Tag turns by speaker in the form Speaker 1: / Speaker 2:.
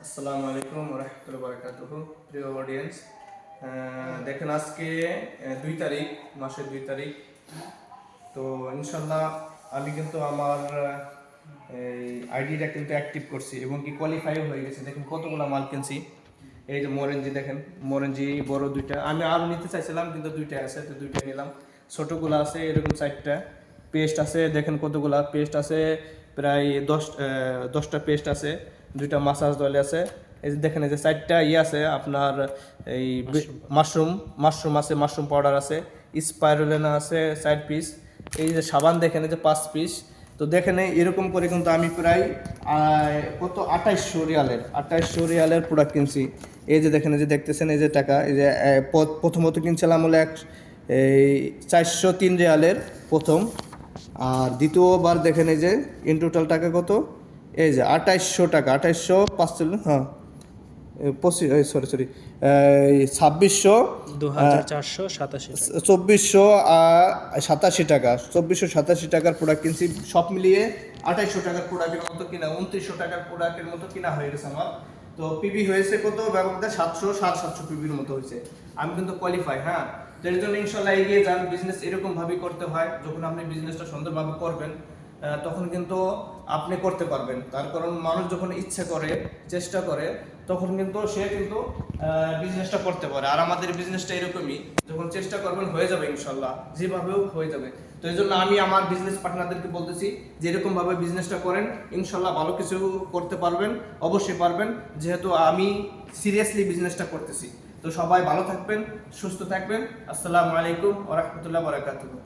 Speaker 1: আসসালামু আলাইকুম ওয়া রাহমাতুল্লাহি ওয়া বারাকাতুহু। প্রিয় অডিয়েন্স, দেখেন আজকে 2 তারিখ, মাসের 2 তারিখ। তো ইনশাল্লাহ আমি কিন্তু আমার এই আইডিটা কিন্তু অ্যাক্টিভ করছি এবং কি কোয়ালিফাইও হয়ে গেছে। দেখেন কতগুলো মাল কিনছি। এই যে মরেঞ্জি দেখেন, মরেঞ্জি বড় 2টা, আমি আরও নিতে চাইছিলাম কিন্তু 2টা আছে, তো 2টা নিলাম। ছোটোগুলো আছে এরকম 4টা। পেস্ট আছে দেখেন কতগুলা পেস্ট আছে, প্রায় 10টা পেস্ট আছে। 2টা মাসাজ অয়েল আছে। এই যে দেখেন এই যে 4টা আছে আপনার এই মাশরুম আছে, মাশরুম পাউডার আছে, স্পাইরুলিনা আছে 4 পিস। এই যে সাবান দেখেন এই যে 5 পিস। তো দেখেন এরকম করে কিন্তু আমি প্রায় কত 2800 রিয়ালের প্রোডাক্ট কিনছি। এই যে দেখেন এই যে দেখতেছেন এই যে টাকা, এই যে প্রথমত কিনছিলাম হলো এই 403 রিয়ালের প্রথম, আর দ্বিতীয়বার দেখেন এই যে ইন টোটাল টাকা কত, এই যে 2800 টাকা, 2845, হ্যাঁ 2487 টাকা, 2487 টাকার প্রোডাক্ট কিনছি। সব মিলিয়ে 2800 টাকার প্রোডাক্টের মতো কিনা, 2900 টাকার প্রোডাক্টের মতো কিনা হয়ে গেছে আমার। তো পিবি হয়েছে কত ব্যবহার 700 পিবির মতো হয়েছে। আমি কিন্তু কোয়ালিফাই, হ্যাঁ। তো এর জন্য ইনশাল্লাহ এগিয়ে যান। বিজনেস এরকমভাবেই করতে হয়। যখন আপনি বিজনেসটা সুন্দরভাবে করবেন তখন কিন্তু আপনি করতে পারবেন। তার কারণ মানুষ যখন ইচ্ছা করে, চেষ্টা করে, তখন কিন্তু সে কিন্তু বিজনেসটা করতে পারে। আর আমাদের বিজনেসটা এরকমই, যখন চেষ্টা করবেন হয়ে যাবে ইনশাল্লাহ, যেভাবেও হয়ে যাবে। তো এই জন্য আমি আমার বিজনেস পার্টনারদেরকে বলতেছি যে এরকমভাবে বিজনেসটা করেন, ইনশাল্লাহ ভালো কিছু করতে পারবেন, অবশ্যই পারবেন, যেহেতু আমি সিরিয়াসলি বিজনেসটা করতেছি। তো সবাই ভালো থাকবেন, সুস্থ থাকবেন। আসসালামু আলাইকুম ওয়া রাহমাতুল্লাহি ওয়া বারাকাতুহু।